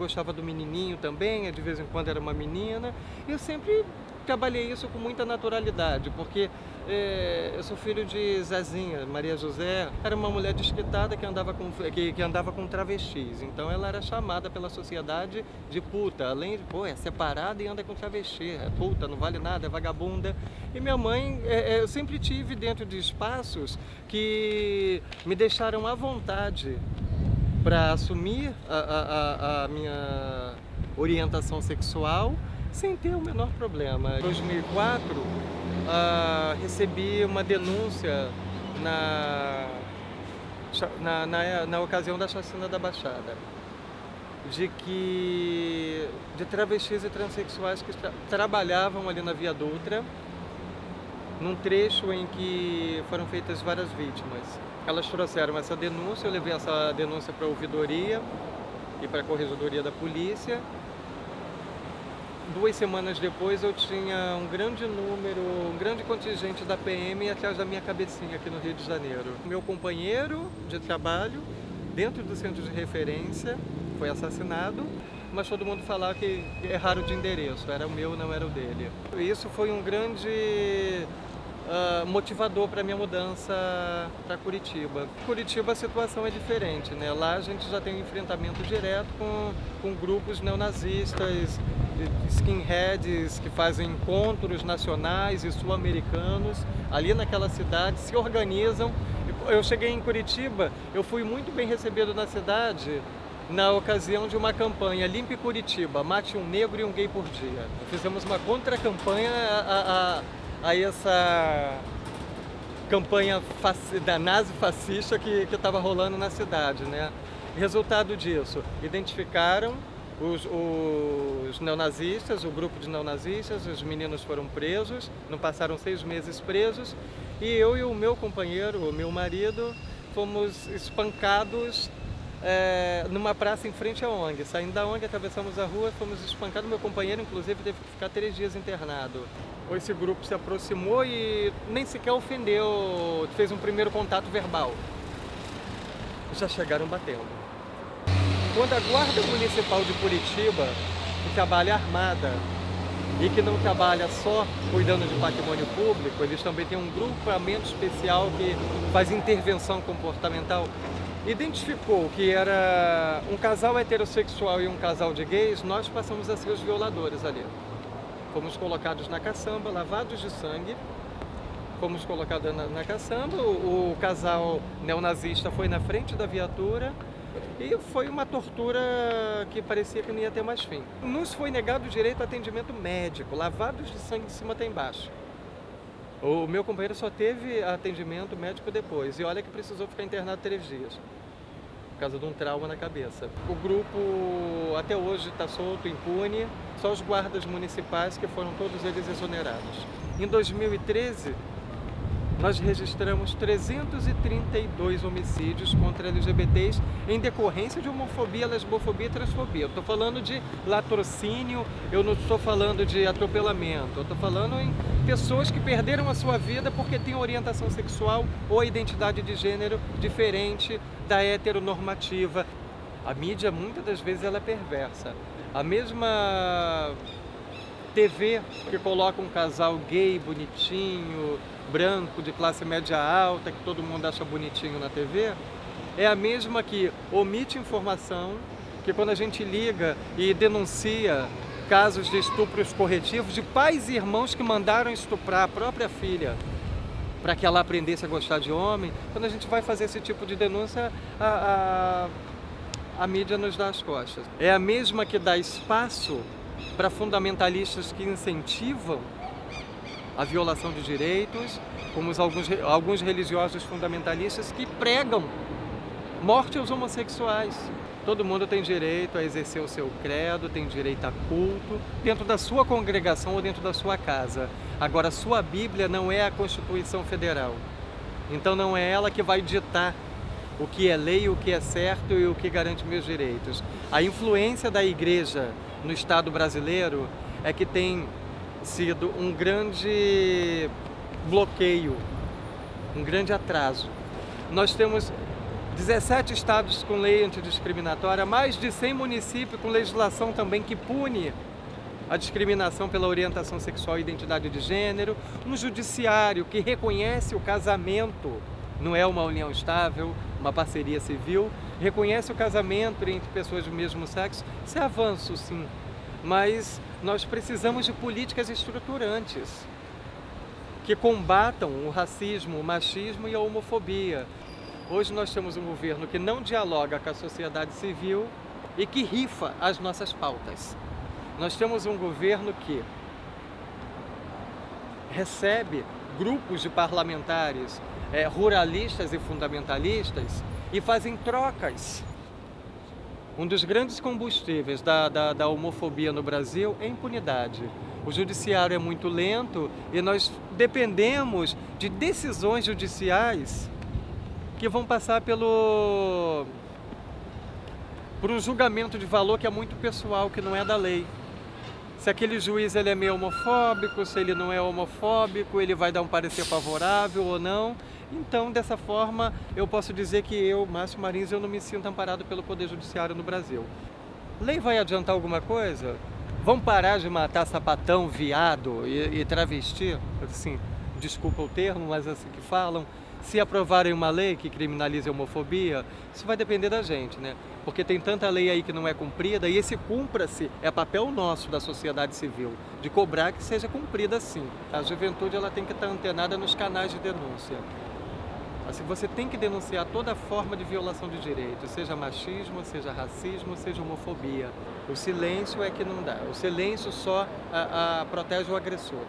gostava do menininho também, de vez em quando era uma menina. Eu sempre trabalhei isso com muita naturalidade, porque eu sou filho de Zezinha, Maria José, era uma mulher desquitada que andava com travestis, então ela era chamada pela sociedade de puta, além de, pô, é separada e anda com travesti, é puta, não vale nada, é vagabunda. E minha mãe, eu sempre tive dentro de espaços que me deixaram à vontade para assumir a minha orientação sexual sem ter o menor problema. Em 2004, recebi uma denúncia na ocasião da chacina da Baixada, de travestis e transexuais que trabalhavam ali na Via Dutra, num trecho em que foram feitas várias vítimas. Elas trouxeram essa denúncia, eu levei essa denúncia para a ouvidoria e para a corregedoria da polícia. 2 semanas depois eu tinha um grande contingente da PM atrás da minha cabecinha aqui no Rio de Janeiro. Meu companheiro de trabalho, dentro do centro de referência, foi assassinado, mas todo mundo falava que erraram de endereço, era o meu, não era o dele. Isso foi um grande motivador para minha mudança para Curitiba. Curitiba a situação é diferente, né? Lá a gente já tem um enfrentamento direto com grupos neonazistas, skinheads que fazem encontros nacionais e sul-americanos ali naquela cidade, se organizam. Eu cheguei em Curitiba, eu fui muito bem recebido na cidade na ocasião de uma campanha Limpe Curitiba, mate um negro e um gay por dia. Fizemos uma contra-campanha a essa campanha da nazi-fascista que estava rolando na cidade, né? Resultado disso, identificaram os neonazistas, o grupo de neonazistas, os meninos foram presos, não passaram 6 meses presos, e eu e o meu companheiro, o meu marido, fomos espancados numa praça em frente à ONG. Saindo da ONG, atravessamos a rua, fomos espancados. Meu companheiro, inclusive, teve que ficar 3 dias internado. Esse grupo se aproximou e nem sequer ofendeu, fez um primeiro contato verbal. Já chegaram batendo. Quando a Guarda Municipal de Curitiba, que trabalha armada e que não trabalha só cuidando de patrimônio público, eles também têm um grupamento especial que faz intervenção comportamental, identificou que era um casal heterossexual e um casal de gays, nós passamos a ser os violadores ali. Fomos colocados na caçamba, lavados de sangue, fomos colocados na caçamba, o casal neonazista foi na frente da viatura e foi uma tortura que parecia que não ia ter mais fim. Nos foi negado o direito a atendimento médico, lavados de sangue de cima até embaixo. O meu companheiro só teve atendimento médico depois, e olha que precisou ficar internado 3 dias, por causa de um trauma na cabeça. O grupo até hoje está solto, impune, só os guardas municipais que foram todos eles exonerados. Em 2013, nós registramos 332 homicídios contra LGBTs em decorrência de homofobia, lesbofobia e transfobia. Eu estou falando de latrocínio, eu não estou falando de atropelamento, eu estou falando em pessoas que perderam a sua vida porque têm orientação sexual ou identidade de gênero diferente da heteronormativa. A mídia, muitas das vezes, ela é perversa. A mesma TV que coloca um casal gay, bonitinho, branco, de classe média alta, que todo mundo acha bonitinho na TV, é a mesma que omite informação, que quando a gente liga e denuncia casos de estupros corretivos de pais e irmãos que mandaram estuprar a própria filha para que ela aprendesse a gostar de homem, quando a gente vai fazer esse tipo de denúncia, a mídia nos dá as costas. É a mesma que dá espaço para fundamentalistas que incentivam a violação de direitos, como alguns religiosos fundamentalistas que pregam morte aos homossexuais. Todo mundo tem direito a exercer o seu credo, tem direito a culto, dentro da sua congregação ou dentro da sua casa. Agora, a sua Bíblia não é a Constituição Federal. Então não é ela que vai ditar o que é lei, o que é certo e o que garante meus direitos. A influência da Igreja no Estado brasileiro é que tem sido um grande bloqueio, um grande atraso. Nós temos 17 estados com lei antidiscriminatória, mais de 100 municípios com legislação também que pune a discriminação pela orientação sexual e identidade de gênero, um judiciário que reconhece o casamento, não é uma união estável, uma parceria civil, reconhece o casamento entre pessoas do mesmo sexo. Isso é avanço, sim, mas nós precisamos de políticas estruturantes que combatam o racismo, o machismo e a homofobia. Hoje nós temos um governo que não dialoga com a sociedade civil e que rifa as nossas pautas. Nós temos um governo que recebe grupos de parlamentares ruralistas e fundamentalistas e fazem trocas. Um dos grandes combustíveis da homofobia no Brasil é a impunidade. O judiciário é muito lento e nós dependemos de decisões judiciais que vão passar por um julgamento de valor que é muito pessoal, que não é da lei. Se aquele juiz ele é meio homofóbico, se ele não é homofóbico, ele vai dar um parecer favorável ou não. Então, dessa forma, eu posso dizer que eu, Márcio Marins, eu não me sinto amparado pelo Poder Judiciário no Brasil. Lei vai adiantar alguma coisa? Vão parar de matar sapatão, viado e travesti? Assim, desculpa o termo, mas assim que falam. Se aprovarem uma lei que criminalize a homofobia, isso vai depender da gente, né? Porque tem tanta lei aí que não é cumprida, e esse cumpra-se é papel nosso da sociedade civil, de cobrar que seja cumprida sim. A juventude ela tem que estar antenada nos canais de denúncia. Assim, você tem que denunciar toda forma de violação de direitos, seja machismo, seja racismo, seja homofobia. O silêncio é que não dá, o silêncio só protege o agressor.